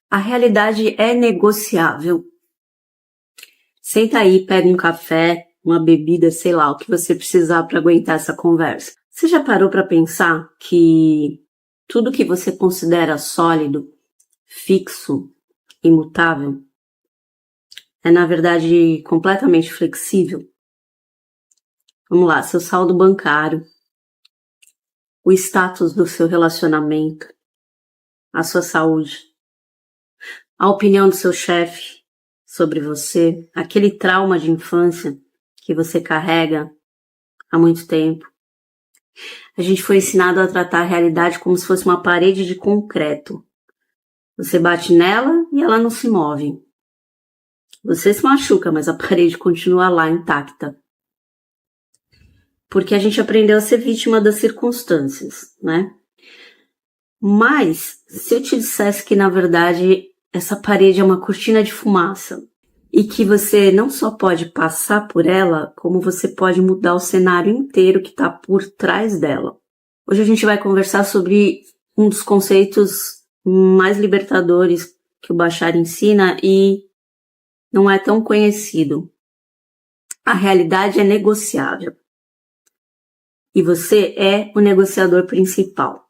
A realidade é negociável. Senta aí, pega um café, uma bebida, sei lá, o que você precisar para aguentar essa conversa. Você já parou para pensar que tudo que você considera sólido, fixo, imutável, é na verdade completamente flexível? Vamos lá, seu saldo bancário, o status do seu relacionamento, a sua saúde, a opinião do seu chefe sobre você, aquele trauma de infância que você carrega há muito tempo. A gente foi ensinado a tratar a realidade como se fosse uma parede de concreto. Você bate nela e ela não se move. Você se machuca, mas a parede continua lá intacta. Porque a gente aprendeu a ser vítima das circunstâncias, né? Mas, se eu te dissesse que, na verdade, essa parede é uma cortina de fumaça e que você não só pode passar por ela, como você pode mudar o cenário inteiro que está por trás dela. Hoje a gente vai conversar sobre um dos conceitos mais libertadores que o Bashar ensina e não é tão conhecido. A realidade é negociável. E você é o negociador principal.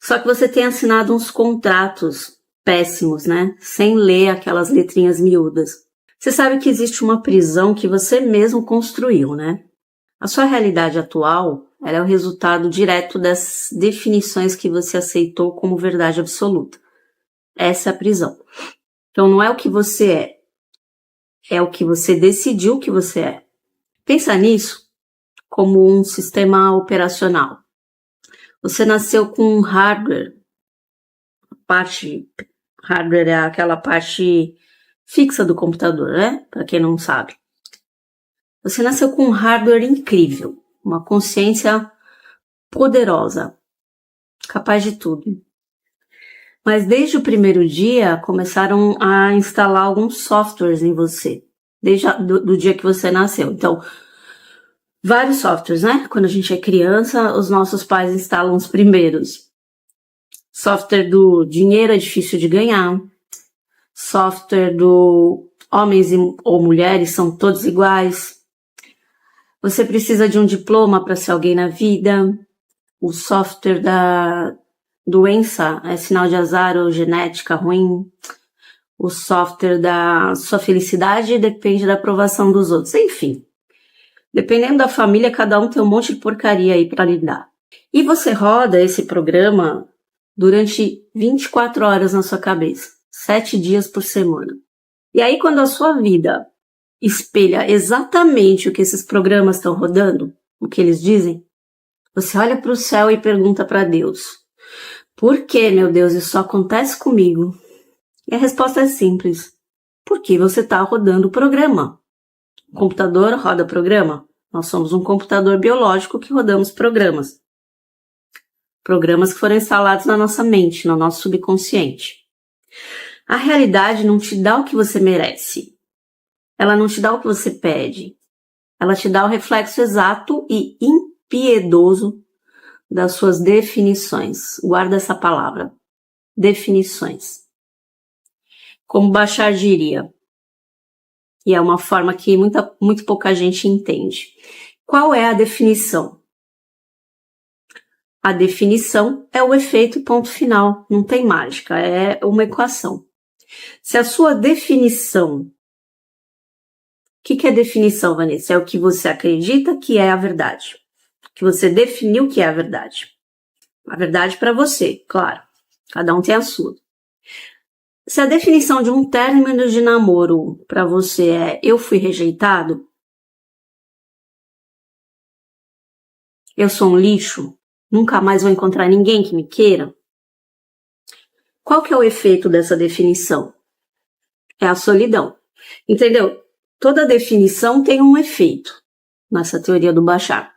Só que você tem assinado uns contratos péssimos, né? Sem ler aquelas letrinhas miúdas. Você sabe que existe uma prisão que você mesmo construiu, né? A sua realidade atual, ela é o resultado direto das definições que você aceitou como verdade absoluta. Essa é a prisão. Então não é o que você é o que você decidiu que você é. Pensa nisso como um sistema operacional. Você nasceu com um hardware. Hardware é aquela parte fixa do computador, né? Para quem não sabe. Você nasceu com um hardware incrível, uma consciência poderosa, capaz de tudo. Mas desde o primeiro dia começaram a instalar alguns softwares em você, desde do dia que você nasceu. Então, vários softwares, né? Quando a gente é criança, os nossos pais instalam os primeiros. Software do dinheiro é difícil de ganhar. Software do homens ou mulheres são todos iguais. Você precisa de um diploma para ser alguém na vida. O software da doença é sinal de azar ou genética ruim. O software da sua felicidade depende da aprovação dos outros. Enfim, dependendo da família, cada um tem um monte de porcaria aí para lidar. E você roda esse programa durante 24 horas na sua cabeça, 7 dias por semana. E aí, quando a sua vida espelha exatamente o que esses programas estão rodando, o que eles dizem, você olha para o céu e pergunta para Deus: por que, meu Deus, isso só acontece comigo? E a resposta é simples: porque você está rodando o programa. O computador roda programa. Nós somos um computador biológico que rodamos programas. Programas que foram instalados na nossa mente, no nosso subconsciente. A realidade não te dá o que você merece. Ela não te dá o que você pede. Ela te dá o reflexo exato e impiedoso das suas definições. Guarda essa palavra. Definições. Como Bashar diria. E é uma forma que muito pouca gente entende. Qual é a definição? A definição é o efeito ponto final. Não tem mágica. É uma equação. Se a sua definição... O que é definição, Vanessa? É o que você acredita que é a verdade. Que você definiu que é a verdade. A verdade para você, claro. Cada um tem a sua. Se a definição de um término de namoro para você é eu fui rejeitado, eu sou um lixo, nunca mais vou encontrar ninguém que me queira, qual que é o efeito dessa definição? É a solidão. Entendeu? Toda definição tem um efeito nessa teoria do Bashar.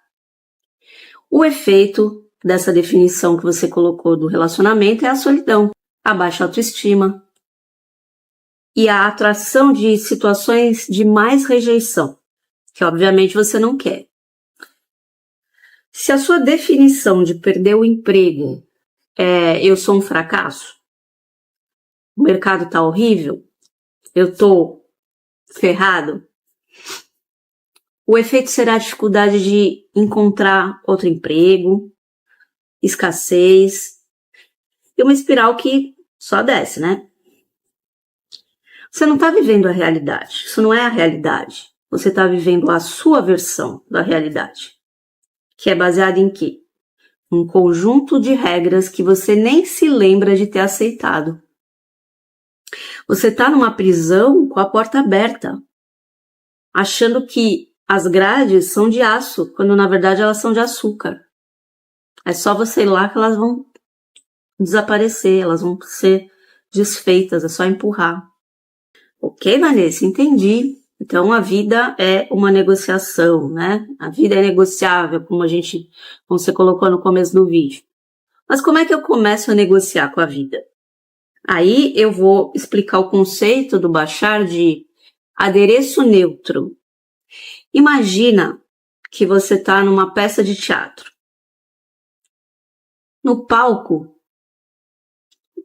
O efeito dessa definição que você colocou do relacionamento é a solidão, a baixa autoestima e a atração de situações de mais rejeição, que obviamente você não quer. Se a sua definição de perder o emprego é eu sou um fracasso, o mercado tá horrível, eu tô ferrado, o efeito será a dificuldade de encontrar outro emprego, escassez, e uma espiral que só desce, né? Você não está vivendo a realidade, isso não é a realidade. Você está vivendo a sua versão da realidade, que é baseada em quê? Um conjunto de regras que você nem se lembra de ter aceitado. Você está numa prisão com a porta aberta, achando que as grades são de aço, quando na verdade elas são de açúcar. É só você ir lá que elas vão desaparecer, elas vão ser desfeitas, é só empurrar. Ok, Vanessa, entendi. Então a vida é uma negociação, né? A vida é negociável, como você colocou no começo do vídeo. Mas como é que eu começo a negociar com a vida? Aí eu vou explicar o conceito do Bashar de adereço neutro. Imagina que você está numa peça de teatro. No palco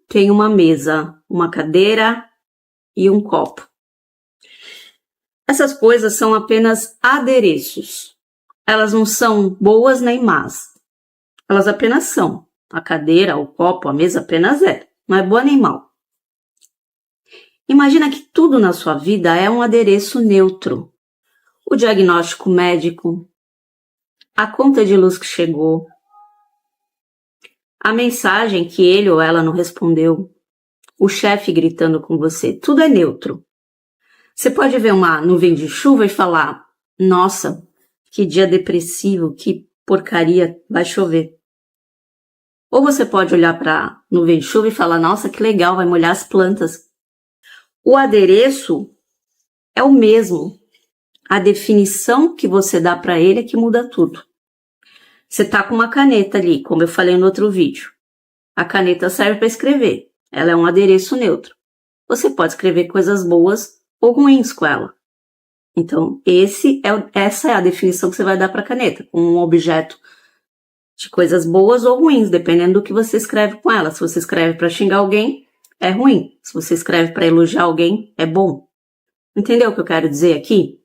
tem uma mesa, uma cadeira e um copo. Essas coisas são apenas adereços. Elas não são boas nem más. Elas apenas são. A cadeira, o copo, a mesa apenas é. Não é boa nem mal. Imagina que tudo na sua vida é um adereço neutro. O diagnóstico médico, a conta de luz que chegou, a mensagem que ele ou ela não respondeu, o chefe gritando com você, tudo é neutro. Você pode ver uma nuvem de chuva e falar, nossa, que dia depressivo, que porcaria, vai chover. Ou você pode olhar para a nuvem de chuva e falar, nossa, que legal, vai molhar as plantas. O adereço é o mesmo. A definição que você dá para ele é que muda tudo. Você está com uma caneta ali, como eu falei no outro vídeo. A caneta serve para escrever. Ela é um adereço neutro. Você pode escrever coisas boas ou ruins com ela. Então, essa é a definição que você vai dar para a caneta, com um objeto de coisas boas ou ruins, dependendo do que você escreve com ela. Se você escreve para xingar alguém, é ruim. Se você escreve para elogiar alguém, é bom. Entendeu o que eu quero dizer aqui?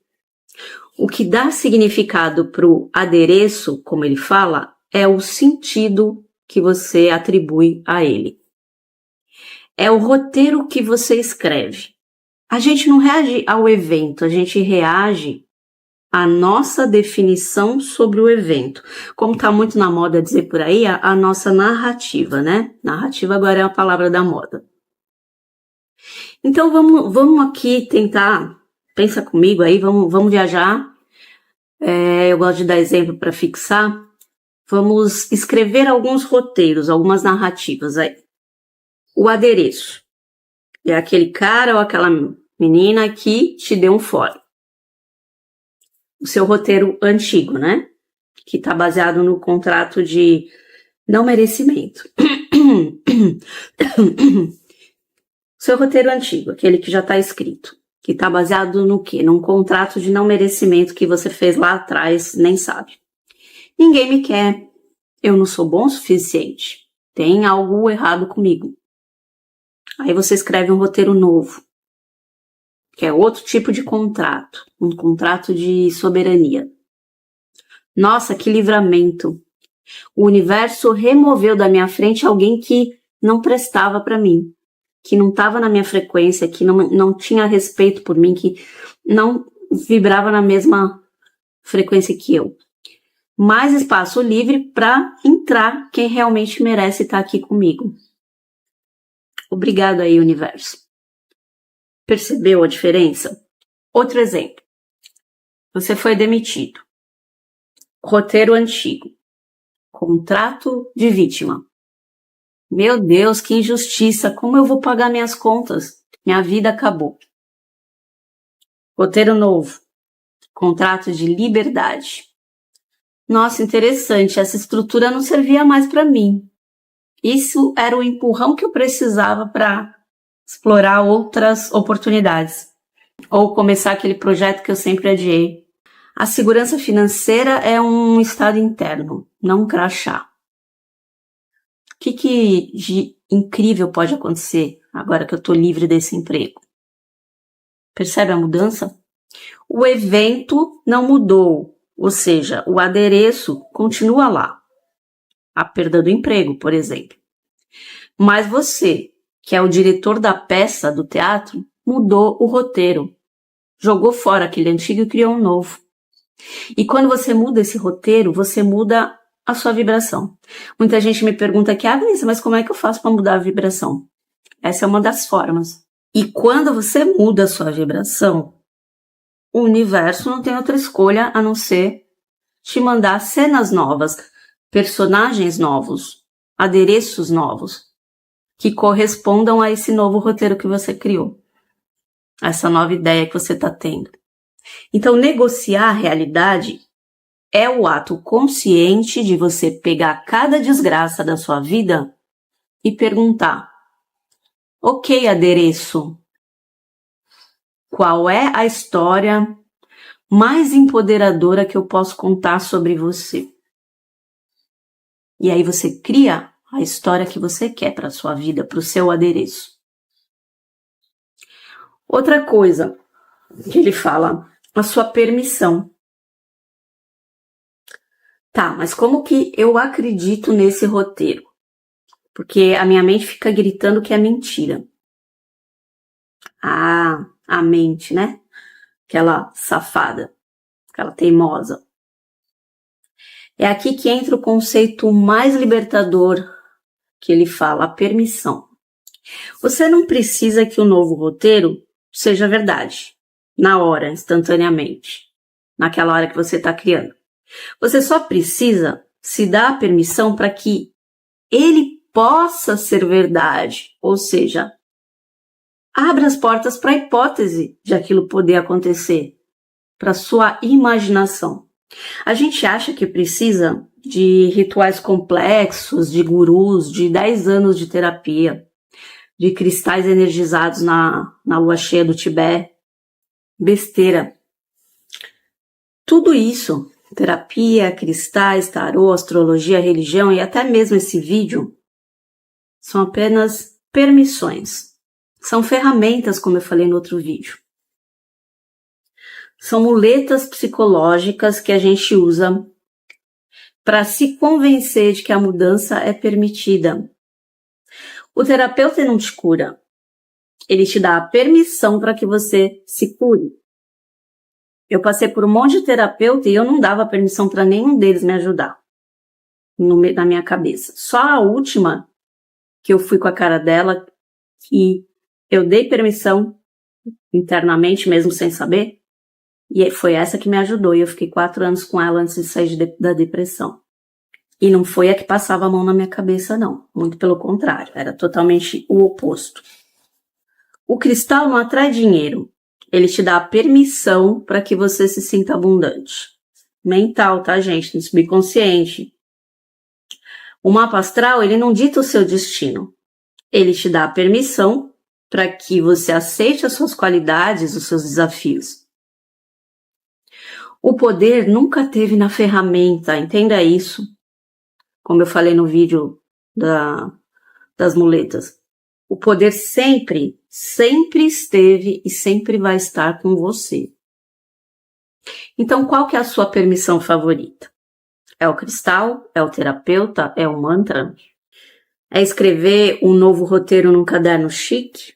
O que dá significado para o adereço, como ele fala, é o sentido que você atribui a ele. É o roteiro que você escreve. A gente não reage ao evento, a gente reage à nossa definição sobre o evento. Como está muito na moda dizer por aí, a nossa narrativa, né? Narrativa agora é a palavra da moda. Então vamos aqui tentar, pensa comigo aí, vamos viajar. Eu gosto de dar exemplo para fixar. Vamos escrever alguns roteiros, algumas narrativas aí. O adereço é aquele cara ou aquela menina que te deu um fora. O seu roteiro antigo, né? Que está baseado no contrato de não merecimento. Seu roteiro antigo, aquele que já está escrito. Que está baseado no quê? Num contrato de não merecimento que você fez lá atrás, nem sabe. Ninguém me quer. Eu não sou bom o suficiente. Tem algo errado comigo. Aí você escreve um roteiro novo, que é outro tipo de contrato, um contrato de soberania. Nossa, que livramento! O universo removeu da minha frente alguém que não prestava para mim, que não estava na minha frequência, que não tinha respeito por mim, que não vibrava na mesma frequência que eu. Mais espaço livre para entrar quem realmente merece estar aqui comigo. Obrigado aí, universo. Percebeu a diferença? Outro exemplo. Você foi demitido. Roteiro antigo. Contrato de vítima. Meu Deus, que injustiça. Como eu vou pagar minhas contas? Minha vida acabou. Roteiro novo. Contrato de liberdade. Nossa, interessante. Essa estrutura não servia mais para mim. Isso era o empurrão que eu precisava para explorar outras oportunidades. Ou começar aquele projeto que eu sempre adiei. A segurança financeira é um estado interno, não um crachá. O que incrível pode acontecer agora que eu estou livre desse emprego. Percebe a mudança? O evento não mudou, ou seja, o adereço continua lá. A perda do emprego, por exemplo. Mas você, que é o diretor da peça do teatro, mudou o roteiro. Jogou fora aquele antigo e criou um novo. E quando você muda esse roteiro, você muda a sua vibração. Muita gente me pergunta aqui, Vanessa, mas como é que eu faço para mudar a vibração? Essa é uma das formas. E quando você muda a sua vibração, o universo não tem outra escolha a não ser te mandar cenas novas, personagens novos, adereços novos, que correspondam a esse novo roteiro que você criou, essa nova ideia que você está tendo. Então, negociar a realidade é o ato consciente de você pegar cada desgraça da sua vida e perguntar: ok, adereço, qual é a história mais empoderadora que eu posso contar sobre você? E aí você cria a história que você quer para a sua vida, para o seu adereço. Outra coisa que ele fala, a sua permissão. Tá, mas como que eu acredito nesse roteiro? Porque a minha mente fica gritando que é mentira. Ah, a mente, né? Aquela safada, aquela teimosa. É aqui que entra o conceito mais libertador que ele fala, a permissão. Você não precisa que o novo roteiro seja verdade, na hora, instantaneamente, naquela hora que você está criando. Você só precisa se dar a permissão para que ele possa ser verdade, ou seja, abra as portas para a hipótese de aquilo poder acontecer, para sua imaginação. A gente acha que precisa de rituais complexos, de gurus, de 10 anos de terapia, de cristais energizados na lua cheia do Tibete. Besteira. Tudo isso, terapia, cristais, tarô, astrologia, religião e até mesmo esse vídeo, são apenas permissões. São ferramentas, como eu falei no outro vídeo. São muletas psicológicas que a gente usa para se convencer de que a mudança é permitida. O terapeuta não te cura. Ele te dá a permissão para que você se cure. Eu passei por um monte de terapeuta e eu não dava permissão para nenhum deles me ajudar na minha cabeça. Só a última que eu fui com a cara dela e eu dei permissão internamente, mesmo sem saber, e foi essa que me ajudou. E eu fiquei 4 anos com ela antes de sair da depressão. E não foi a que passava a mão na minha cabeça, não. Muito pelo contrário, era totalmente o oposto. O cristal não atrai dinheiro. Ele te dá a permissão para que você se sinta abundante. Mental, tá, gente? No subconsciente. O mapa astral, ele não dita o seu destino. Ele te dá a permissão para que você aceite as suas qualidades, os seus desafios. O poder nunca teve na ferramenta, entenda isso. Como eu falei no vídeo das muletas. O poder sempre esteve e sempre vai estar com você. Então, qual que é a sua permissão favorita? É o cristal? É o terapeuta? É o mantra? É escrever um novo roteiro num caderno chique?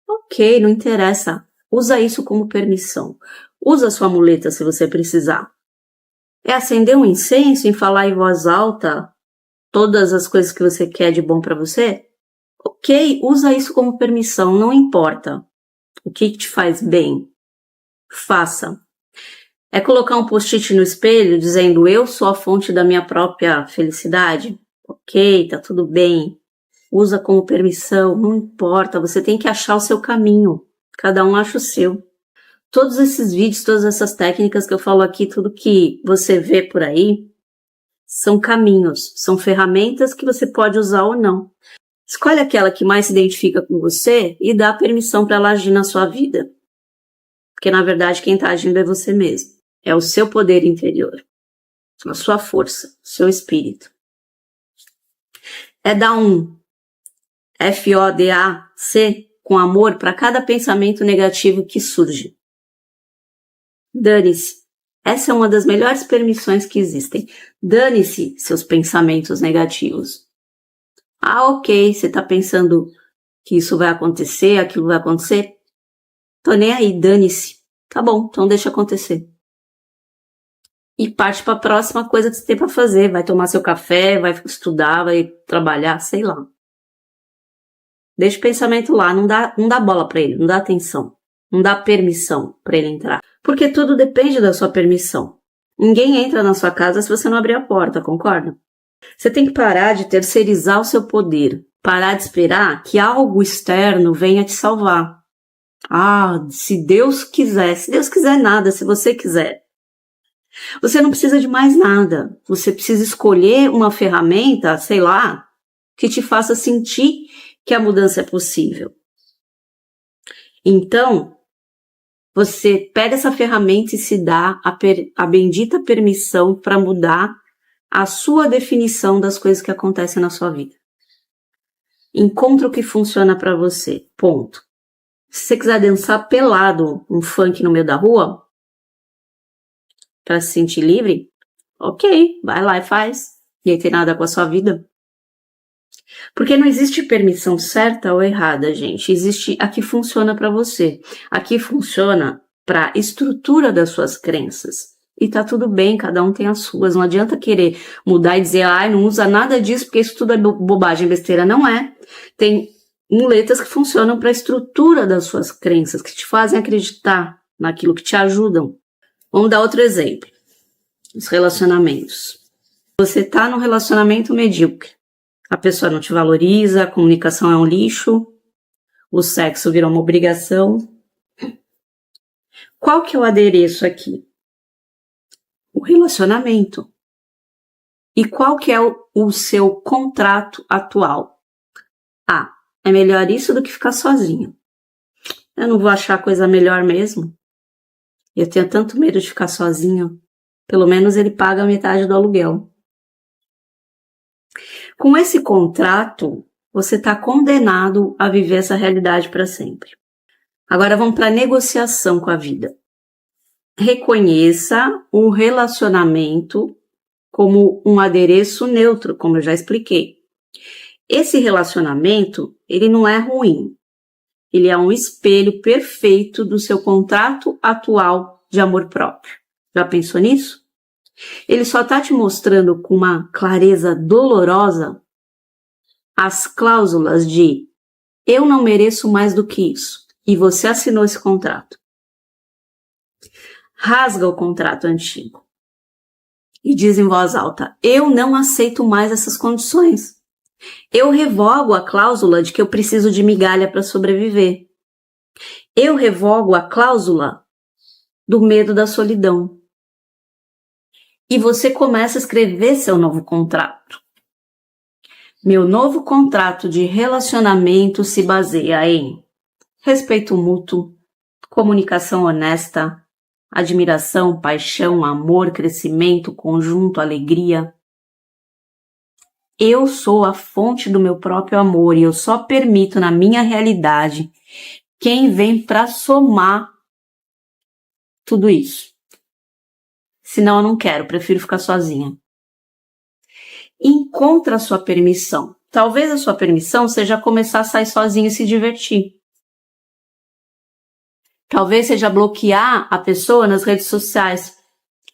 Ok, não interessa. Usa isso como permissão. Usa a sua muleta se você precisar. É acender um incenso e falar em voz alta todas as coisas que você quer de bom para você? Ok, usa isso como permissão, não importa o que te faz bem. Faça. É colocar um post-it no espelho dizendo eu sou a fonte da minha própria felicidade? Ok, tá tudo bem. Usa como permissão, não importa, você tem que achar o seu caminho. Cada um acha o seu. Todos esses vídeos, todas essas técnicas que eu falo aqui, tudo que você vê por aí, são caminhos, são ferramentas que você pode usar ou não. Escolhe aquela que mais se identifica com você e dá permissão para ela agir na sua vida. Porque, na verdade, quem está agindo é você mesmo. É o seu poder interior, a sua força, o seu espírito. É dar um FODAC, com amor para cada pensamento negativo que surge. Dane-se. Essa é uma das melhores permissões que existem. Dane-se seus pensamentos negativos. Ah, ok, você está pensando que isso vai acontecer, aquilo vai acontecer? Tô nem aí, dane-se. Tá bom, então deixa acontecer. E parte para a próxima coisa que você tem para fazer. Vai tomar seu café, vai estudar, vai trabalhar, sei lá. Deixa o pensamento lá, não dá bola para ele, não dá atenção. Não dá permissão para ele entrar. Porque tudo depende da sua permissão. Ninguém entra na sua casa se você não abrir a porta, concorda? Você tem que parar de terceirizar o seu poder. Parar de esperar que algo externo venha te salvar. Ah, se Deus quiser. Se Deus quiser nada, se você quiser. Você não precisa de mais nada. Você precisa escolher uma ferramenta, sei lá, que te faça sentir que a mudança é possível. Então, você pega essa ferramenta e se dá a bendita permissão para mudar a sua definição das coisas que acontecem na sua vida. Encontra o que funciona para você, ponto. Se você quiser dançar pelado um funk no meio da rua, para se sentir livre, ok, vai lá e faz. E aí tem nada com a sua vida. Porque não existe permissão certa ou errada, gente. Existe a que funciona para você. A que funciona para a estrutura das suas crenças. E tá tudo bem, cada um tem as suas. Não adianta querer mudar e dizer, não usa nada disso porque isso tudo é bobagem, besteira. Não é. Tem muletas que funcionam para a estrutura das suas crenças, que te fazem acreditar naquilo, que te ajudam. Vamos dar outro exemplo. Os relacionamentos. Você tá num relacionamento medíocre. A pessoa não te valoriza, a comunicação é um lixo, o sexo virou uma obrigação. Qual que é o adereço aqui? O relacionamento. E qual que é o seu contrato atual? É melhor isso do que ficar sozinho. Eu não vou achar coisa melhor mesmo. Eu tenho tanto medo de ficar sozinho. Pelo menos ele paga a metade do aluguel. Com esse contrato, você está condenado a viver essa realidade para sempre. Agora vamos para a negociação com a vida. Reconheça o relacionamento como um adereço neutro, como eu já expliquei. Esse relacionamento, ele não é ruim. Ele é um espelho perfeito do seu contrato atual de amor próprio. Já pensou nisso? Ele só está te mostrando com uma clareza dolorosa as cláusulas de eu não mereço mais do que isso. E você assinou esse contrato. Rasga o contrato antigo e diz em voz alta, eu não aceito mais essas condições. Eu revogo a cláusula de que eu preciso de migalha para sobreviver. Eu revogo a cláusula do medo da solidão. E você começa a escrever seu novo contrato. Meu novo contrato de relacionamento se baseia em respeito mútuo, comunicação honesta, admiração, paixão, amor, crescimento, conjunto, alegria. Eu sou a fonte do meu próprio amor e eu só permito na minha realidade quem vem para somar tudo isso. Senão eu não quero, prefiro ficar sozinha. Encontra a sua permissão. Talvez a sua permissão seja começar a sair sozinho e se divertir. Talvez seja bloquear a pessoa nas redes sociais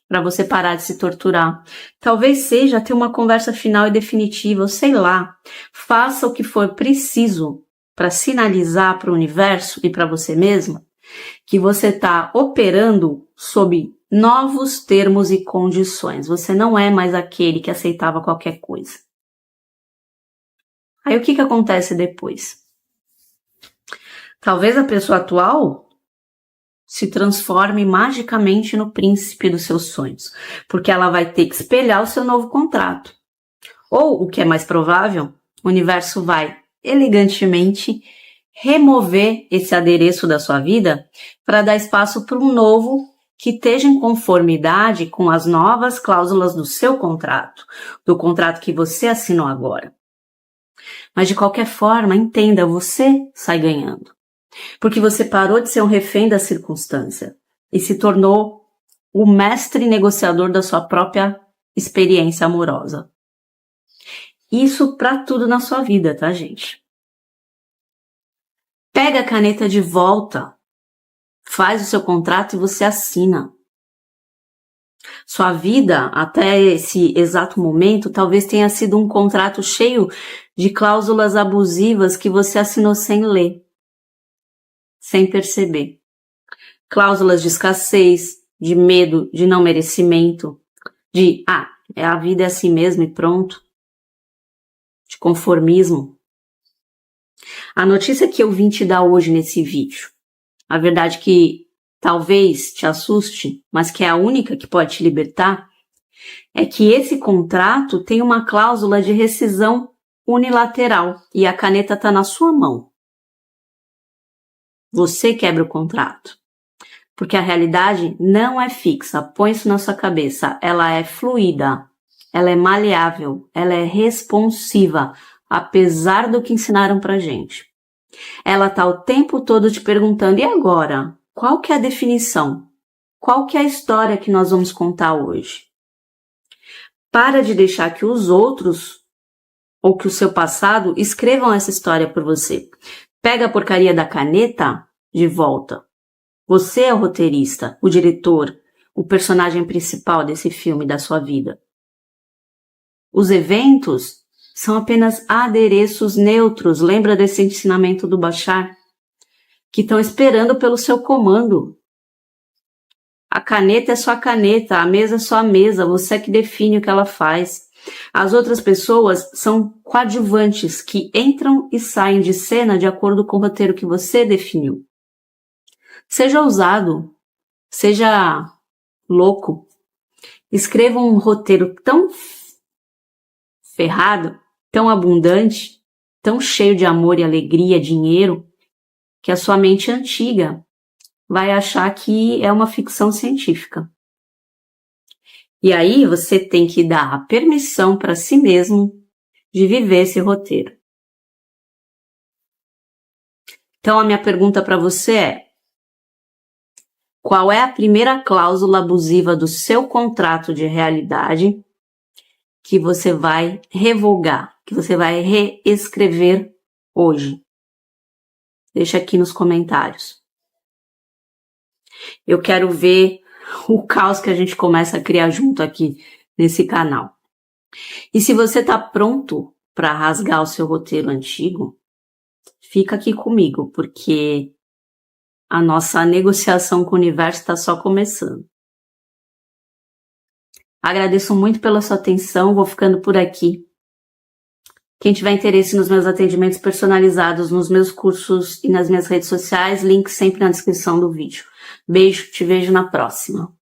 para você parar de se torturar. Talvez seja ter uma conversa final e definitiva, ou sei lá. Faça o que for preciso para sinalizar para o universo e para você mesma que você está operando sob novos termos e condições. Você não é mais aquele que aceitava qualquer coisa. Aí o que acontece depois? Talvez a pessoa atual se transforme magicamente no príncipe dos seus sonhos, porque ela vai ter que espelhar o seu novo contrato. Ou, o que é mais provável, o universo vai elegantemente remover esse adereço da sua vida para dar espaço para um novo que esteja em conformidade com as novas cláusulas do seu contrato, do contrato que você assinou agora. Mas de qualquer forma, entenda, você sai ganhando. Porque você parou de ser um refém da circunstância e se tornou o mestre negociador da sua própria experiência amorosa. Isso para tudo na sua vida, tá, gente? Pega a caneta de volta, faz o seu contrato e você assina. Sua vida, até esse exato momento, talvez tenha sido um contrato cheio de cláusulas abusivas que você assinou sem ler, sem perceber. Cláusulas de escassez, de medo, de não merecimento, de, a vida é assim mesmo e pronto, de conformismo. A notícia que eu vim te dar hoje nesse vídeo, a verdade que talvez te assuste, mas que é a única que pode te libertar, é que esse contrato tem uma cláusula de rescisão unilateral e a caneta está na sua mão. Você quebra o contrato. Porque a realidade não é fixa, põe isso na sua cabeça, ela é fluida, ela é maleável, ela é responsiva, apesar do que ensinaram pra gente. Ela tá o tempo todo te perguntando, e agora? Qual que é a definição? Qual que é a história que nós vamos contar hoje? Para de deixar que os outros, ou que o seu passado, escrevam essa história por você. Pega a porcaria da caneta de volta. Você é o roteirista, o diretor, o personagem principal desse filme da sua vida. Os eventos são apenas adereços neutros, lembra desse ensinamento do Bashar? Que estão esperando pelo seu comando. A caneta é só a caneta, a mesa é só a mesa, você é que define o que ela faz. As outras pessoas são coadjuvantes que entram e saem de cena de acordo com o roteiro que você definiu. Seja ousado, seja louco, escreva um roteiro tão ferrado, tão abundante, tão cheio de amor e alegria, dinheiro, que a sua mente antiga vai achar que é uma ficção científica. E aí você tem que dar a permissão para si mesmo de viver esse roteiro. Então a minha pergunta para você é: qual é a primeira cláusula abusiva do seu contrato de realidade que você vai revogar, que você vai reescrever hoje? Deixa aqui nos comentários. Eu quero ver o caos que a gente começa a criar junto aqui nesse canal. E se você está pronto para rasgar o seu roteiro antigo, fica aqui comigo, porque a nossa negociação com o universo está só começando. Agradeço muito pela sua atenção, vou ficando por aqui. Quem tiver interesse nos meus atendimentos personalizados, nos meus cursos e nas minhas redes sociais, link sempre na descrição do vídeo. Beijo, te vejo na próxima.